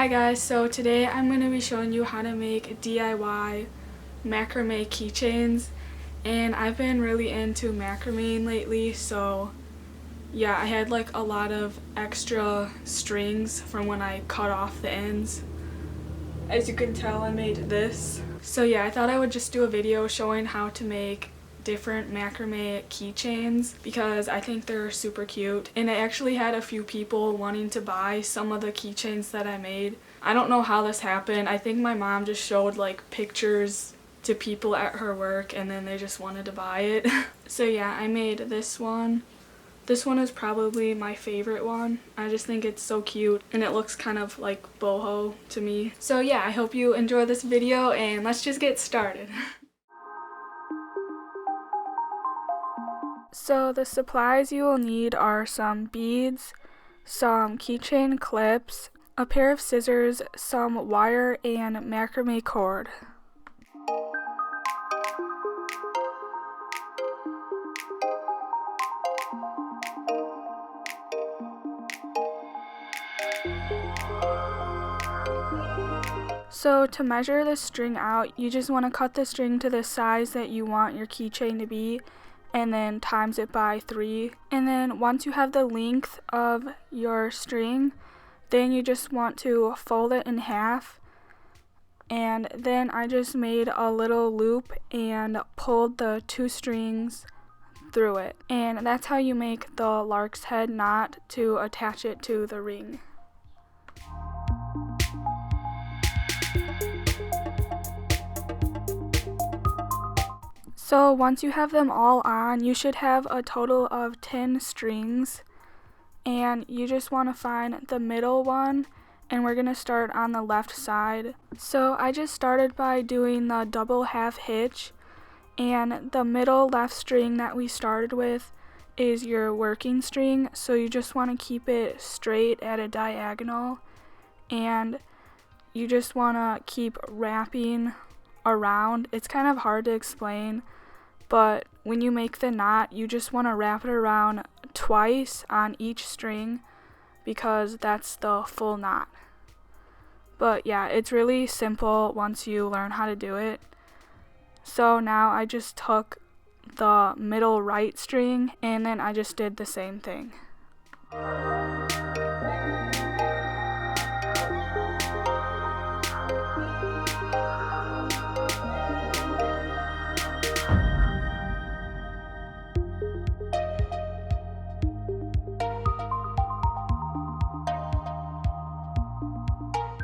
Hi guys, so today I'm going to be showing you how to make DIY macrame keychains, and I've been really into macrame lately, so yeah, I had like a lot of extra strings from when I cut off the ends. As you can tell, I made this. So yeah, I thought I would just do a video showing how to make different macrame keychains because I think they're super cute, and I actually had a few people wanting to buy some of the keychains that I made. I don't know how this happened. I think my mom just showed like pictures to people at her work and then they just wanted to buy it. So yeah, I made this one. This one is probably my favorite one. I just think it's so cute and it looks kind of like boho to me. So yeah, I hope you enjoy this video and let's just get started. So the supplies you will need are some beads, some keychain clips, a pair of scissors, some wire, and macrame cord. So to measure the string out, you just want to cut the string to the size that you want your keychain to be, and then times it by 3. And then once you have the length of your string, then you just want to fold it in half. And then I just made a little loop and pulled the 2 strings through it. And that's how you make the lark's head knot to attach it to the ring. So once you have them all on, you should have a total of 10 strings, and you just want to find the middle one, and we're going to start on the left side. So I just started by doing the double half hitch, and the middle left string that we started with is your working string, so you just want to keep it straight at a diagonal, and you just want to keep wrapping around. It's kind of hard to explain, but when you make the knot, you just want to wrap it around twice on each string because that's the full knot. But yeah, it's really simple once you learn how to do it. So now I just took the middle right string and then I just did the same thing.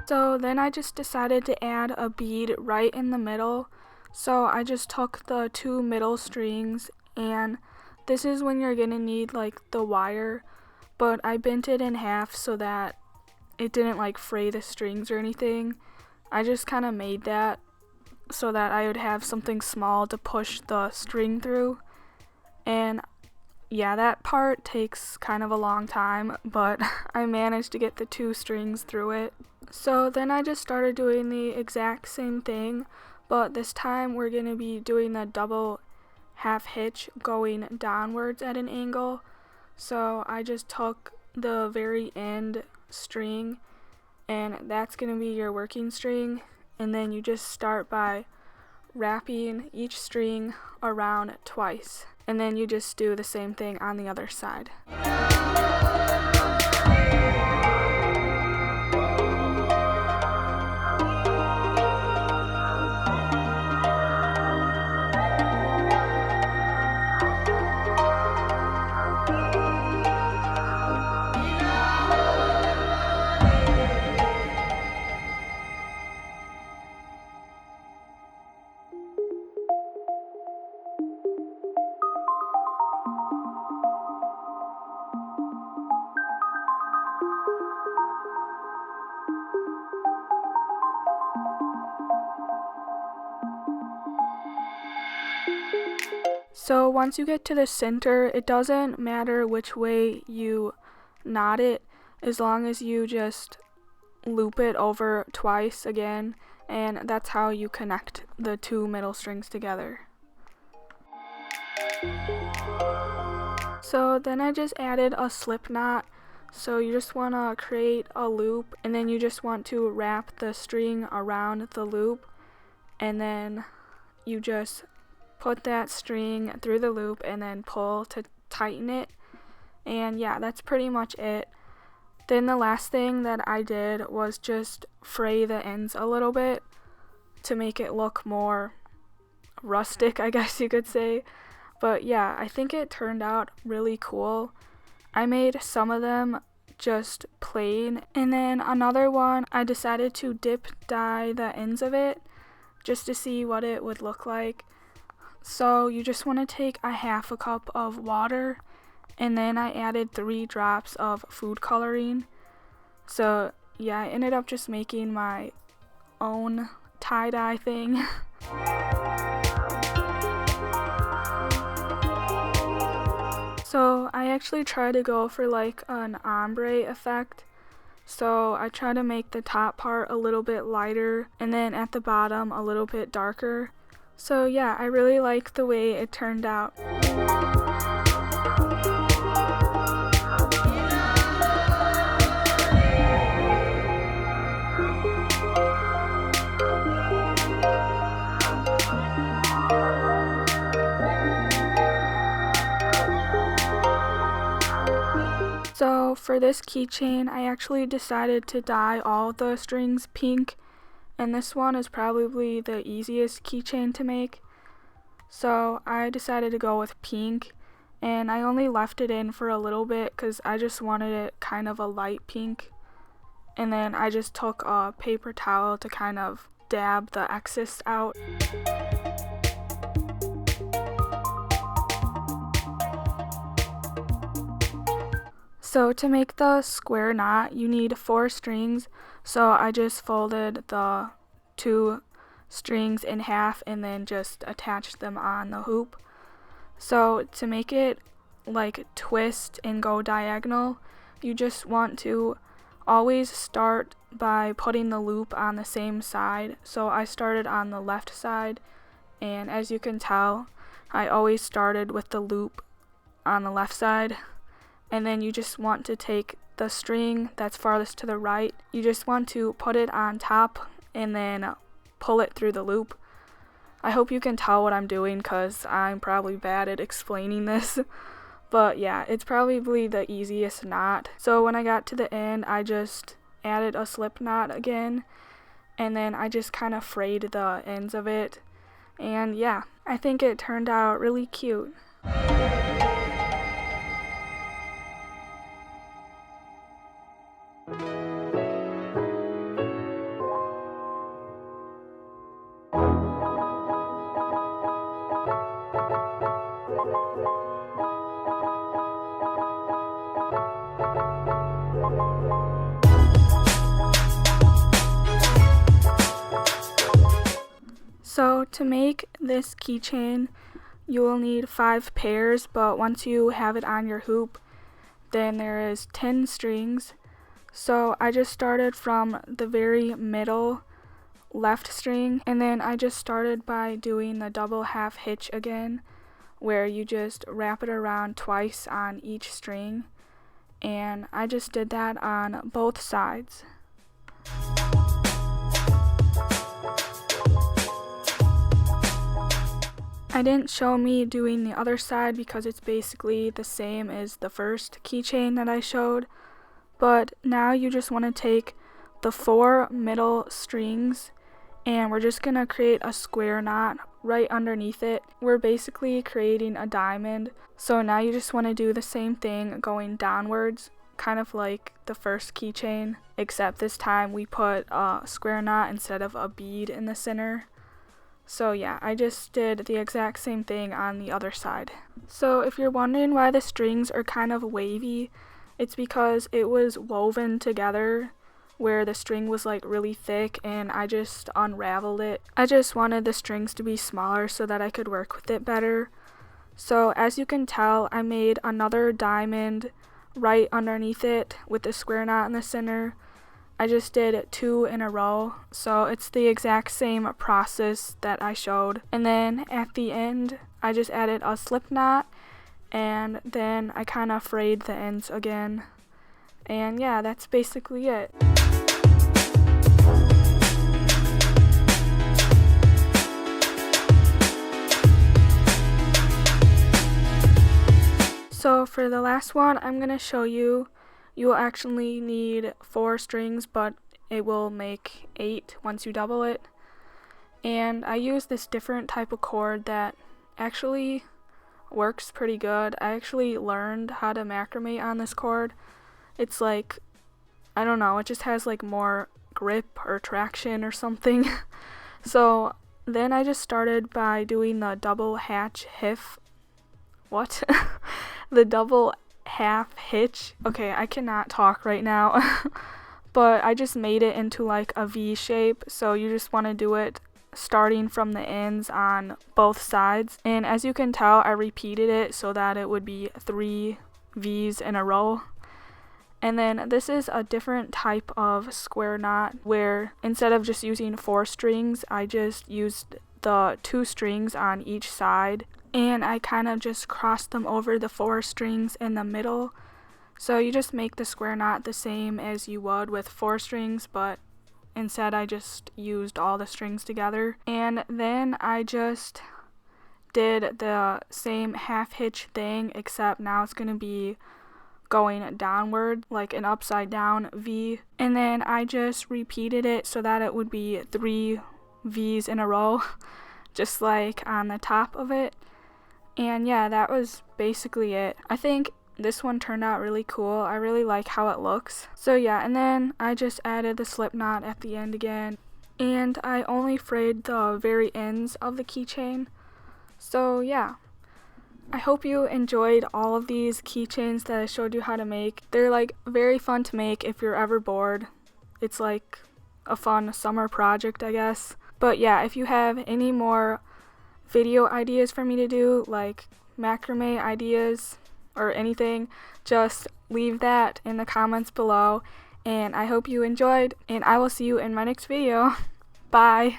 So then I just decided to add a bead right in the middle. So I just took the 2 middle strings, and this is when you're gonna need like the wire, but I bent it in half so that it didn't like fray the strings or anything. I just kind of made that so that I would have something small to push the string through. And yeah, that part takes kind of a long time, but I managed to get the 2 strings through it. So then I just started doing the exact same thing, but this time we're going to be doing the double half hitch going downwards at an angle. So I just took the very end string, and that's going to be your working string, and then you just start by wrapping each string around twice, and then you just do the same thing on the other side. So once you get to the center, it doesn't matter which way you knot it, as long as you just loop it over twice again, and that's how you connect the 2 middle strings together. So then I just added a slip knot So you just want to create a loop, and then you just want to wrap the string around the loop, and then you just put that string through the loop and then pull to tighten it. And yeah, that's pretty much it. Then the last thing that I did was just fray the ends a little bit to make it look more rustic, I guess you could say. But yeah, I think it turned out really cool. I made some of them just plain, and then another one I decided to dip dye the ends of it just to see what it would look like. So you just want to take a half a cup of water, and then I added 3 drops of food coloring. So yeah, I ended up just making my own tie-dye thing. So I actually try to go for like an ombre effect. So I try to make the top part a little bit lighter and then at the bottom a little bit darker. So yeah, I really like the way it turned out. So for this keychain, I actually decided to dye all the strings pink, and this one is probably the easiest keychain to make. So I decided to go with pink, and I only left it in for a little bit because I just wanted it kind of a light pink. And then I just took a paper towel to kind of dab the excess out. So to make the square knot, you need 4 strings. So I just folded the 2 strings in half and then just attached them on the hoop. So to make it like twist and go diagonal, you just want to always start by putting the loop on the same side. So I started on the left side, and as you can tell, I always started with the loop on the left side. And then you just want to take the string that's farthest to the right, you just want to put it on top and then pull it through the loop. I hope you can tell what I'm doing because I'm probably bad at explaining this. But yeah, it's probably the easiest knot. So when I got to the end, I just added a slip knot again, and then I just kind of frayed the ends of it. And yeah, I think it turned out really cute. So to make this keychain, you will need 5 pairs, but once you have it on your hoop, then there is 10 strings. So I just started from the very middle left string, and then I just started by doing the double half hitch again, where you just wrap it around twice on each string, and I just did that on both sides. I didn't show me doing the other side because it's basically the same as the first keychain that I showed, but now you just want to take the 4 middle strings and we're just going to create a square knot right underneath it. We're basically creating a diamond, so now you just want to do the same thing going downwards, kind of like the first keychain, except this time we put a square knot instead of a bead in the center. So yeah, I just did the exact same thing on the other side. So if you're wondering why the strings are kind of wavy, it's because it was woven together where the string was like really thick and I just unraveled it. I just wanted the strings to be smaller so that I could work with it better. So as you can tell, I made another diamond right underneath it with the square knot in the center. I just did 2 in a row, so it's the exact same process that I showed. And then at the end, I just added a slip knot, and then I kind of frayed the ends again. And yeah, that's basically it. So for the last one, I'm going to show you, you will actually need 4 strings, but it will make 8 once you double it. And I use this different type of cord that actually works pretty good. I actually learned how to macrame on this cord. It's like, I don't know, it just has like more grip or traction or something. So then I just started by doing the double hatch hiff. What? The double half hitch. Okay, I cannot talk right now. But I just made it into like a V shape, so you just want to do it starting from the ends on both sides. And as you can tell, I repeated it so that it would be 3 V's in a row. And then this is a different type of square knot where instead of just using 4 strings, I just used the 2 strings on each side, and I kind of just crossed them over the 4 strings in the middle. So you just make the square knot the same as you would with 4 strings, but instead I just used all the strings together. And then I just did the same half hitch thing, except now it's going to be going downward, like an upside down V. And then I just repeated it so that it would be 3 V's in a row, just like on the top of it. And yeah, that was basically it. I think this one turned out really cool. I really like how it looks. So yeah, and then I just added the slip knot at the end again. And I only frayed the very ends of the keychain. So yeah, I hope you enjoyed all of these keychains that I showed you how to make. They're like very fun to make if you're ever bored. It's like a fun summer project, I guess. But yeah, if you have any more video ideas for me to do, like macrame ideas or anything, just leave that in the comments below. And I hope you enjoyed, and I will see you in my next video. Bye!